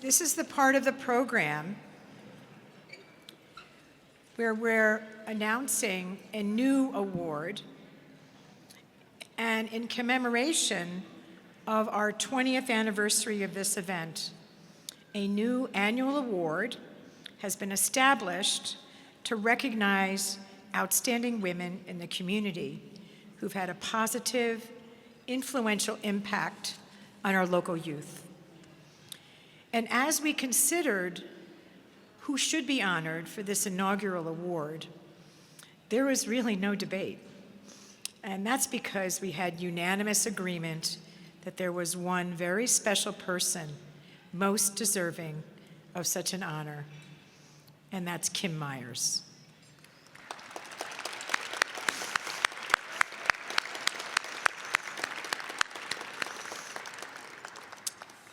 this is the part of the program where we're announcing a new award, and in commemoration of our 20th anniversary of this event, a new annual award has been established to recognize outstanding women in the community who've had a positive, influential impact on our local youth. And as we considered who should be honored for this inaugural award, there was really no debate. And that's because we had unanimous agreement that there was one very special person most deserving of such an honor, and that's Kim Myers.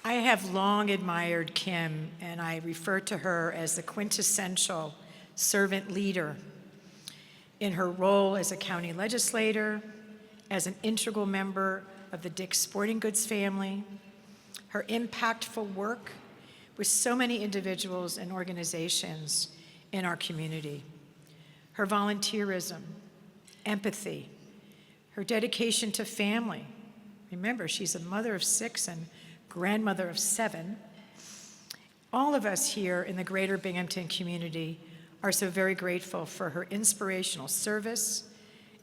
I have long admired Kim, and I refer to her as the quintessential servant leader in her role as a county legislator, as an integral member of the Dick's Sporting Goods family, her impactful work with so many individuals and organizations in our community, her volunteerism, empathy, her dedication to family. Remember, she's a mother of 6 and grandmother of 7. All of us here in the greater Binghamton community are so very grateful for her inspirational service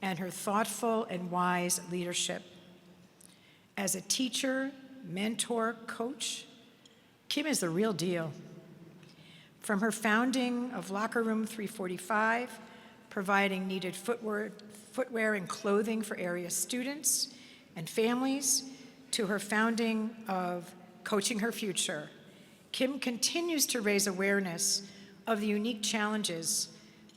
and her thoughtful and wise leadership. As a teacher, mentor, coach, Kim is the real deal. From her founding of Locker Room 345, providing needed footwear and clothing for area students and families, to her founding of Coaching Her Future, Kim continues to raise awareness of the unique challenges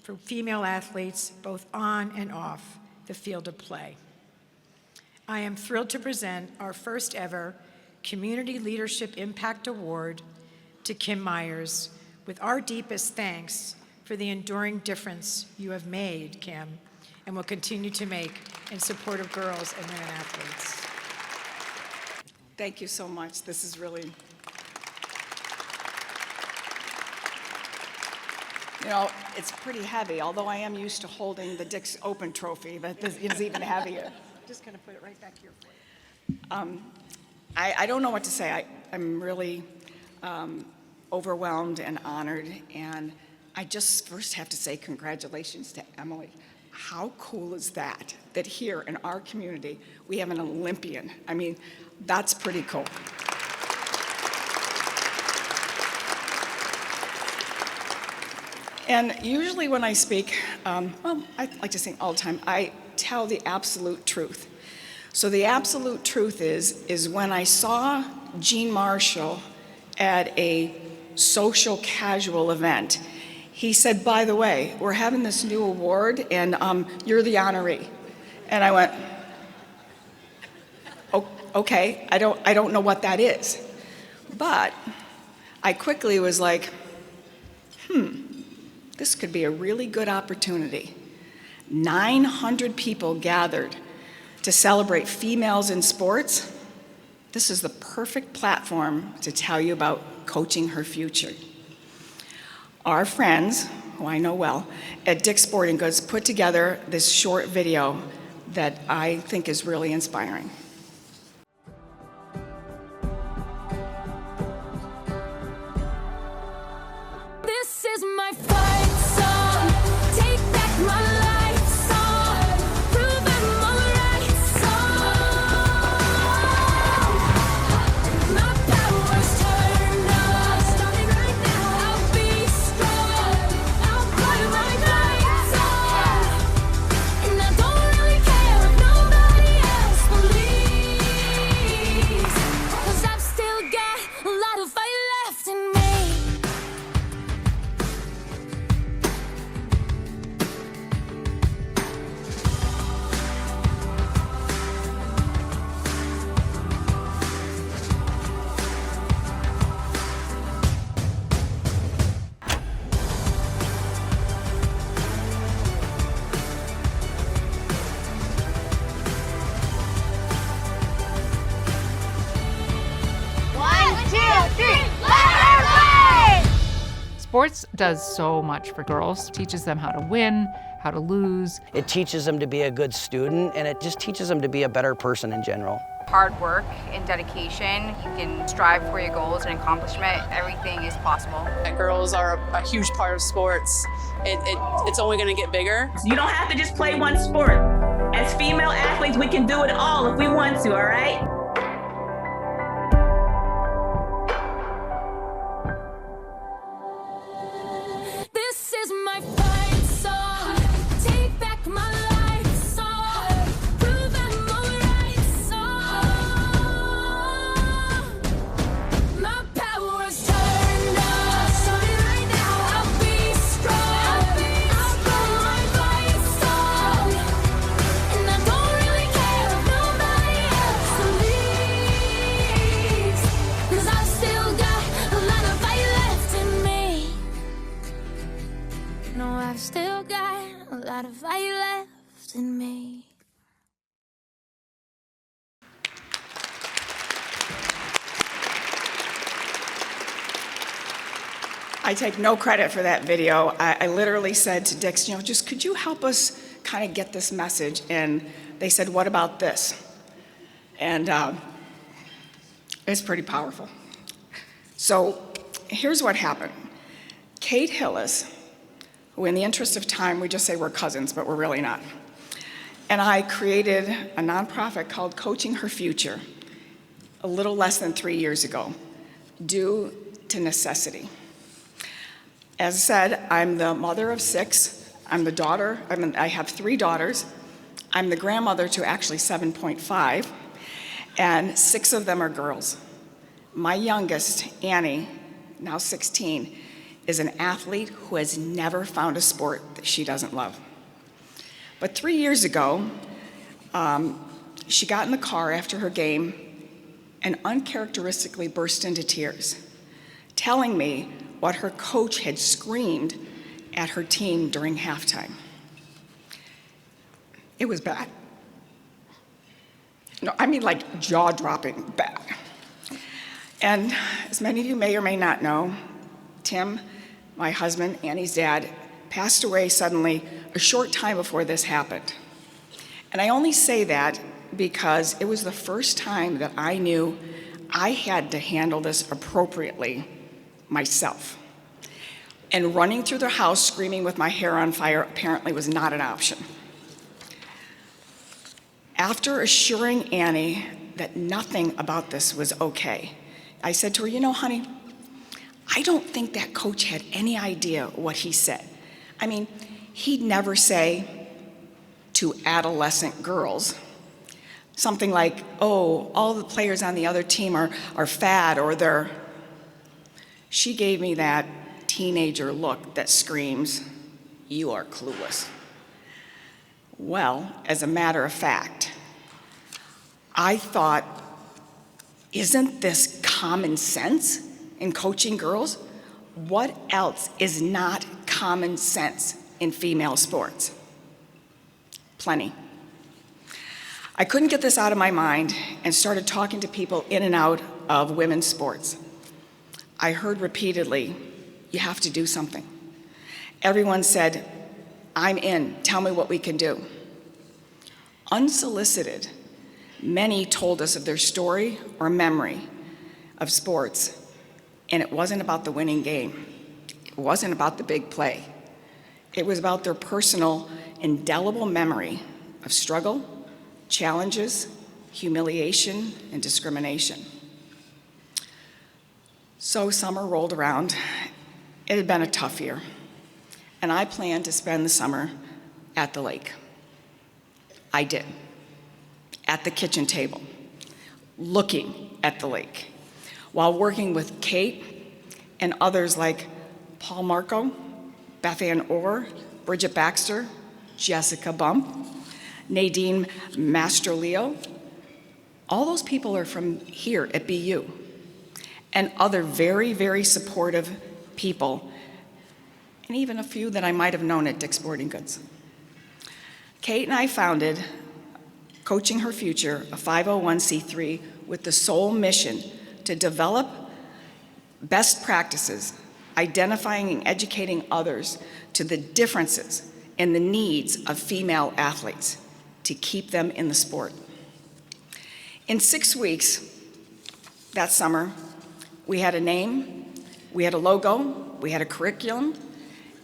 for female athletes both on and off the field of play. I am thrilled to present our first ever Community Leadership Impact Award to Kim Myers, with our deepest thanks for the enduring difference you have made, Kim, and will continue to make in support of girls and women athletes. Thank you so much. This is really, it's pretty heavy, although I am used to holding the Dick's Open trophy, but this is even heavier. Just gonna put it right back here for you. I don't know what to say. I'm really overwhelmed and honored, and I just first have to say congratulations to Emily. How cool is that, that here in our community, we have an Olympian? I mean, that's pretty cool. And usually when I speak, I like to sing all the time, I tell the absolute truth. So the absolute truth is when I saw Gene Marshall at a social casual event, he said, by the way, we're having this new award and you're the honoree. And I went, okay, I don't know what that is. But I quickly was like, this could be a really good opportunity. 900 people gathered to celebrate females in sports. This is the perfect platform to tell you about Coaching Her Future. Our friends, who I know well, at Dick's Sporting Goods put together this short video that I think is really inspiring. This is my fight song. Take back my life song. Prove I'm alright song. My power's turned on. Starting right now. I'll be strong. I'll play my lights on. And I don't really care if nobody else believes. Sports does so much for girls. Teaches them how to win, how to lose. It teaches them to be a good student, and it just teaches them to be a better person in general. Hard work and dedication, you can strive for your goals and accomplishment. Everything is possible. Girls are a huge part of sports. It's only going to get bigger. You don't have to just play one sport. As female athletes, we can do it all if we want to, all right? This is my fight song. Take back my life song. Prove I'm alright song. My power's turned up. Starting right now, I'll be strong. I'll blow my fight song. And I don't really care if nobody else believes. 'Cause I've still got a lot of fight left in me. No, I've still got a lot of fight left in me. I take no credit for that video. I literally said to Dix, just could you help us kind of get this message? And they said, what about this? And it's pretty powerful. So here's what happened. Kate Hillis, who in the interest of time, we just say we're cousins, but we're really not. And I created a nonprofit called Coaching Her Future a little less than 3 years ago, due to necessity. As I said, I'm the mother of 6. I'm the daughter, I have 3 daughters. I'm the grandmother to actually 7.5, and 6 of them are girls. My youngest, Annie, now 16, is an athlete who has never found a sport that she doesn't love. But 3 years ago, she got in the car after her game and uncharacteristically burst into tears, telling me what her coach had screamed at her team during halftime. It was bad. No, I mean like jaw-dropping bad. And as many of you may or may not know, Tim, my husband, Annie's dad, passed away suddenly a short time before this happened. And I only say that because it was the first time that I knew I had to handle this appropriately myself. And running through the house screaming with my hair on fire apparently was not an option. After assuring Annie that nothing about this was okay, I said to her, honey, I don't think that coach had any idea what he said. I mean, he'd never say to adolescent girls something like, oh, all the players on the other team are fat or they're... She gave me that teenager look that screams, you are clueless. Well, as a matter of fact, I thought, isn't this common sense in coaching girls? What else is not common sense in female sports? Plenty. I couldn't get this out of my mind and started talking to people in and out of women's sports. I heard repeatedly, you have to do something. Everyone said, I'm in, tell me what we can do. Unsolicited, many told us of their story or memory of sports, and it wasn't about the winning game. It wasn't about the big play. It was about their personal, indelible memory of struggle, challenges, humiliation, and discrimination. So summer rolled around. It had been a tough year, and I planned to spend the summer at the lake. I did, at the kitchen table, looking at the lake, while working with Kate and others like Paul Marco, Beth Ann Orr, Bridget Baxter, Jessica Bump, Nadine Mastroleo. All those people are from here at BU, and other very, very supportive people, and even a few that I might have known at Dick's Sporting Goods. Kate and I founded Coaching Her Future, a 501c3 with the sole mission to develop best practices identifying and educating others to the differences and the needs of female athletes to keep them in the sport. In 6 weeks that summer, we had a name, we had a logo, we had a curriculum,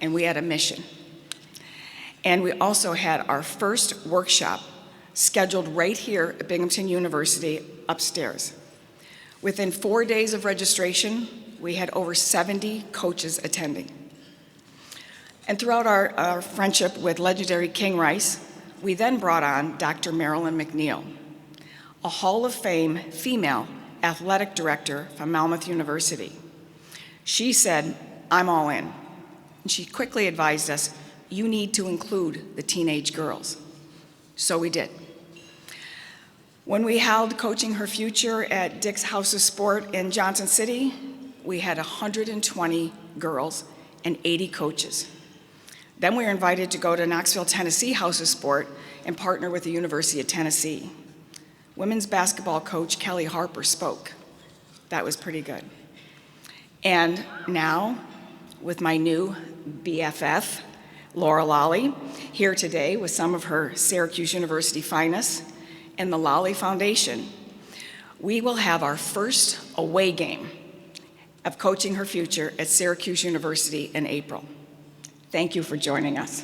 and we had a mission. And we also had our first workshop scheduled right here at Binghamton University upstairs. Within 4 days of registration, we had over 70 coaches attending. And throughout our friendship with legendary King Rice, we then brought on Dr. Marilyn McNeil, a Hall of Fame female athletic director from Monmouth University. She said, "I'm all in." And she quickly advised us, "You need to include the teenage girls." So we did. When we held Coaching Her Future at Dick's House of Sport in Johnson City, we had 120 girls and 80 coaches. Then we were invited to go to Knoxville, Tennessee House of Sport and partner with the University of Tennessee. Women's basketball coach Kelly Harper spoke. That was pretty good. And now, with my new BFF, Laura Lolly, here today with some of her Syracuse University finest and the Lolly Foundation, we will have our first away game of Coaching Her Future at Syracuse University in April. Thank you for joining us.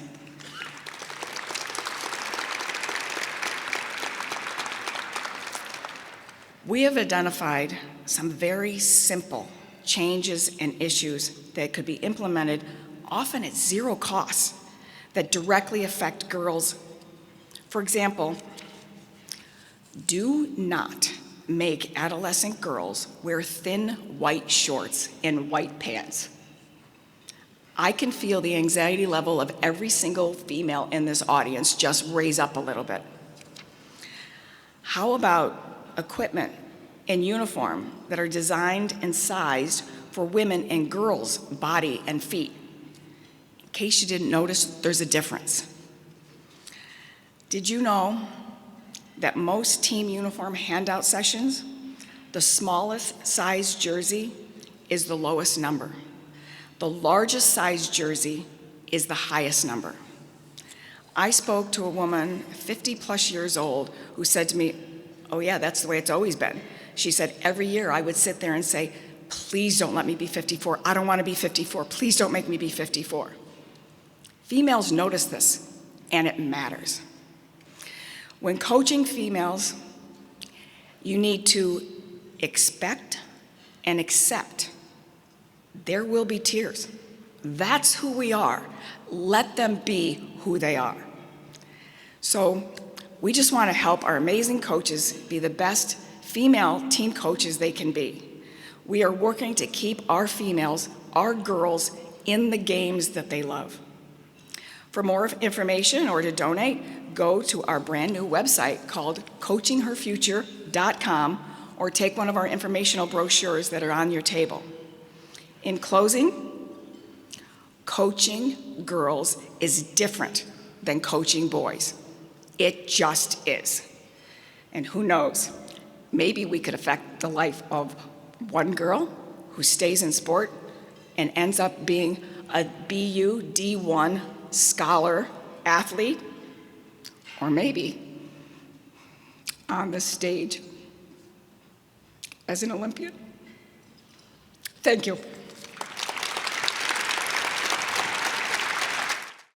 We have identified some very simple changes and issues that could be implemented, often at zero cost, that directly affect girls. For example, do not make adolescent girls wear thin white shorts and white pants. I can feel the anxiety level of every single female in this audience just raise up a little bit. How about equipment and uniform that are designed and sized for women and girls' body and feet? In case you didn't notice, there's a difference. Did you know that most team uniform handout sessions, the smallest size jersey is the lowest number? The largest size jersey is the highest number. I spoke to a woman 50 plus years old who said to me, "Oh yeah, that's the way it's always been." She said, "Every year I would sit there and say, please don't let me be 54. I don't want to be 54. Please don't make me be 54. Females notice this, and it matters. When coaching females, you need to expect and accept there will be tears. That's who we are. Let them be who they are. So we just want to help our amazing coaches be the best female team coaches they can be. We are working to keep our females, our girls, in the games that they love. For more information or to donate, go to our brand new website called coachingherfuture.com or take one of our informational brochures that are on your table. In closing, coaching girls is different than coaching boys. It just is. And who knows, maybe we could affect the life of one girl who stays in sport and ends up being a BU D1 scholar athlete, or maybe on the stage as an Olympian. Thank you.